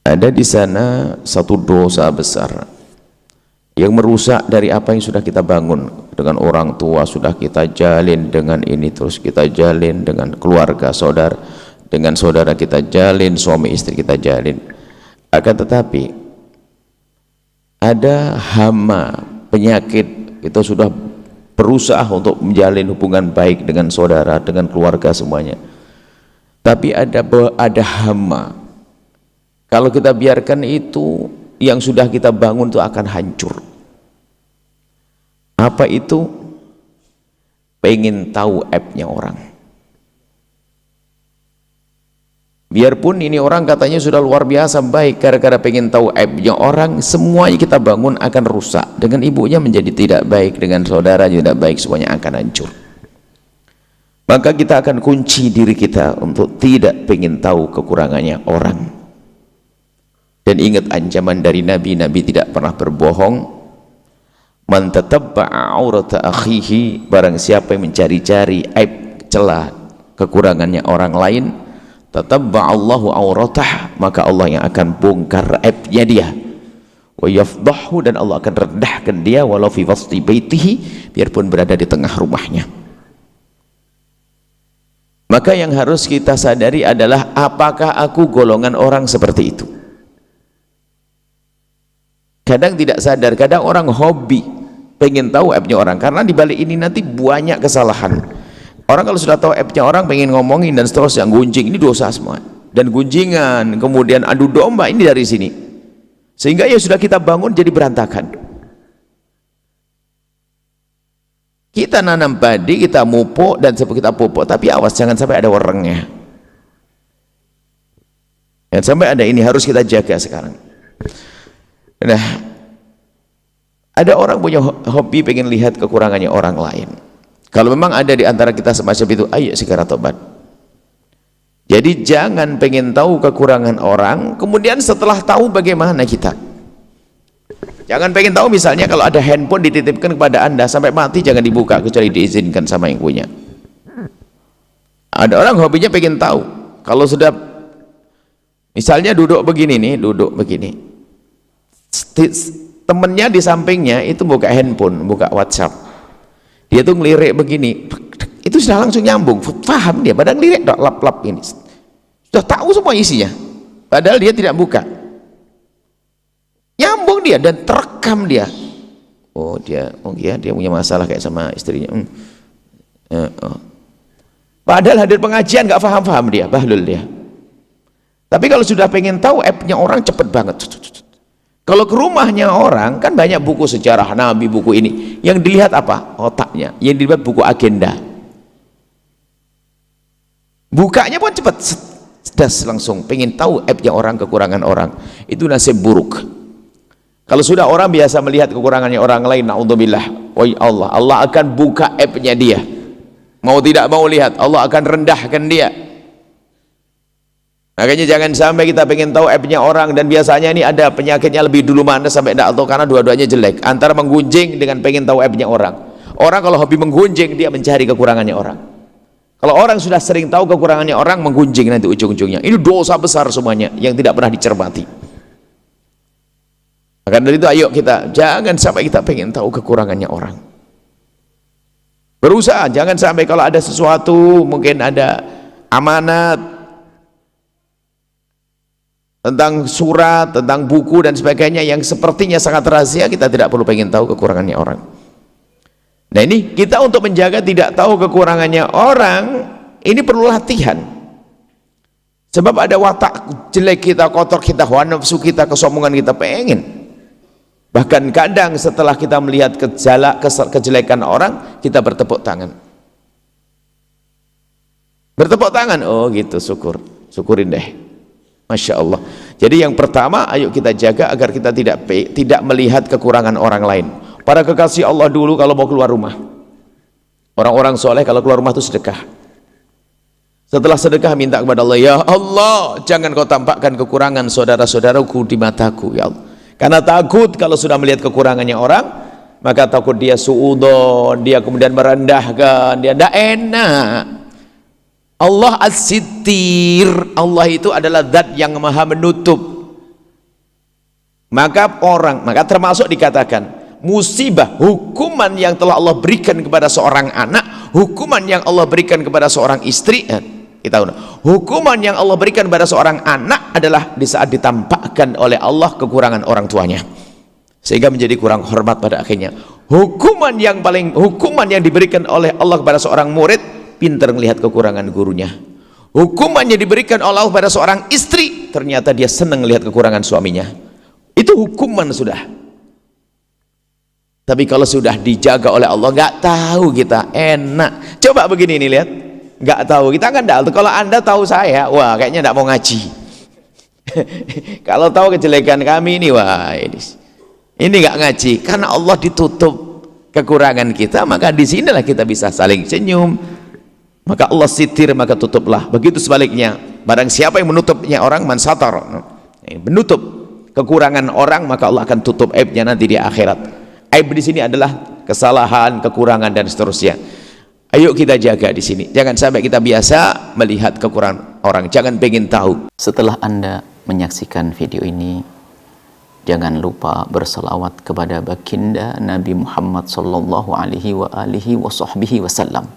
Ada di sana satu dosa besar yang merusak dari apa yang sudah kita bangun. Dengan orang tua sudah kita jalin, dengan ini terus kita jalin, dengan keluarga saudara, dengan saudara kita jalin, suami istri kita jalin. Akan tetapi ada hama penyakit, kita sudah berusaha untuk menjalin hubungan baik dengan saudara, dengan keluarga semuanya, tapi ada hama. Kalau kita biarkan itu, yang sudah kita bangun itu akan hancur. Apa itu? Pengen tahu aibnya orang. Biarpun ini orang katanya sudah luar biasa baik, gara-gara pengen tahu aibnya orang, semuanya kita bangun akan rusak. Dengan ibunya menjadi tidak baik, dengan saudara tidak baik, semuanya akan hancur. Maka kita akan kunci diri kita untuk tidak pengen tahu kekurangannya orang. Dan ingat ancaman dari Nabi, Nabi tidak pernah berbohong. Man tatabba'a aurata akhihi, barang siapa yang mencari-cari aib, celah, kekurangannya orang lain, tatabba'allahu auratah, maka Allah yang akan bongkar aibnya dia. Wa yafdahu, dan Allah akan rendahkan dia walau fi wasti baitihi, biarpun berada di tengah rumahnya. Maka yang harus kita sadari adalah, apakah aku golongan orang seperti itu? Kadang tidak sadar, kadang orang hobi pengen tahu aibnya orang, karena di balik ini nanti banyak kesalahan. Orang kalau sudah tahu aibnya orang, pengen ngomongin dan seterusnya, gunjing, ini dosa semua. Dan gunjingan, kemudian adu domba, ini dari sini. Sehingga ya sudah kita bangun jadi berantakan. Kita nanam padi, kita mupuk, dan kita pupuk, tapi awas jangan sampai ada werengnya. Jangan sampai ada, ini harus kita jaga sekarang. Nah, ada orang punya hobi pengen lihat kekurangannya orang lain. Kalau memang ada di antara kita semacam itu, ayo segera tobat. Jadi jangan pengen tahu kekurangan orang, kemudian setelah tahu bagaimana kita. Jangan pengen tahu, misalnya kalau ada handphone dititipkan kepada Anda, sampai mati jangan dibuka kecuali diizinkan sama yang punya. Ada orang hobinya pengen tahu, kalau sudah misalnya duduk begini nih, duduk begini, temennya di sampingnya itu buka handphone, buka WhatsApp, dia tuh ngelirik begini, itu sudah langsung nyambung, paham dia, padahal ngelirik dok, lap-lap ini sudah tahu semua isinya, padahal dia tidak buka, nyambung dia dan terekam dia. Oh iya dia punya masalah kayak sama istrinya. Padahal hadir pengajian nggak paham dia, bahlul dia. Tapi kalau sudah pengen tahu aibnya orang, cepet banget. Kalau ke rumahnya orang, kan banyak buku sejarah Nabi, buku ini. Yang dilihat apa? Otaknya. Yang dilihat buku agenda. Bukanya pun cepat. Das langsung. Pengen tahu aibnya orang, kekurangan orang. Itu nasib buruk. Kalau sudah orang biasa melihat kekurangannya orang lain, na'udzubillah, wahai Allah, Allah akan buka aibnya dia. Mau tidak mau lihat, Allah akan rendahkan dia. Makanya jangan sampai kita pengen tahu aibnya orang, dan biasanya ini ada penyakitnya lebih dulu mana sampai tidak tahu, karena dua-duanya jelek, antara menggunjing dengan pengen tahu aibnya orang. Orang kalau hobi menggunjing, dia mencari kekurangannya orang. Kalau orang sudah sering tahu kekurangannya orang, menggunjing nanti ujung-ujungnya. Ini dosa besar semuanya yang tidak pernah dicermati. Maka dari itu ayo kita jangan sampai kita pengen tahu kekurangannya orang. Berusaha jangan sampai kalau ada sesuatu, mungkin ada amanat tentang surat, tentang buku dan sebagainya yang sepertinya sangat rahasia, kita tidak perlu pengen tahu kekurangannya orang. Nah ini kita untuk menjaga tidak tahu kekurangannya orang, ini perlu latihan. Sebab ada watak jelek kita, kotor kita, hawa nafsu kita, kesombongan kita pengen. Bahkan kadang setelah kita melihat kejelekan orang, kita bertepuk tangan. Bertepuk tangan, oh gitu, syukurin deh. Masya Allah. Jadi yang pertama, ayo kita jaga agar kita tidak melihat kekurangan orang lain. Para kekasih Allah dulu kalau mau keluar rumah, orang-orang soleh kalau keluar rumah itu sedekah. Setelah sedekah minta kepada Allah, ya Allah, jangan kau tampakkan kekurangan saudara-saudaraku di mataku, ya Allah. Karena takut kalau sudah melihat kekurangannya orang, maka takut dia suudon, dia kemudian merendahkan, dia tidak enak. Allah as-sittir, Allah itu adalah zat yang maha menutup. Maka termasuk dikatakan musibah, hukuman yang telah Allah berikan kepada seorang anak, hukuman yang Allah berikan kepada seorang istri, kita tahu, hukuman yang Allah berikan kepada seorang anak adalah di saat ditampakkan oleh Allah kekurangan orang tuanya, sehingga menjadi kurang hormat pada akhirnya. Hukuman yang diberikan oleh Allah kepada seorang murid, pintar melihat kekurangan gurunya. Hukuman yang diberikan oleh Allah kepada seorang istri, ternyata dia senang melihat kekurangan suaminya. Itu hukuman sudah. Tapi kalau sudah dijaga oleh Allah, nggak tahu kita, enak. Coba begini nih, lihat, nggak tahu kita kan enggak. Kalau Anda tahu saya, wah kayaknya enggak mau ngaji. Kalau tahu kejelekan kami ini, wah ini nggak ngaji. Karena Allah ditutup kekurangan kita, maka disinilah kita bisa saling senyum. Maka Allah sitir, maka tutuplah. Begitu sebaliknya, barang siapa yang menutupnya orang, man satar, menutup kekurangan orang, maka Allah akan tutup aibnya nanti di akhirat. Aib di sini adalah kesalahan, kekurangan, dan seterusnya. Ayo kita jaga di sini. Jangan sampai kita biasa melihat kekurangan orang. Jangan pengen tahu. Setelah Anda menyaksikan video ini, jangan lupa berselawat kepada baginda Nabi Muhammad sallallahu alaihi wa alihi wa sahbihi wasallam.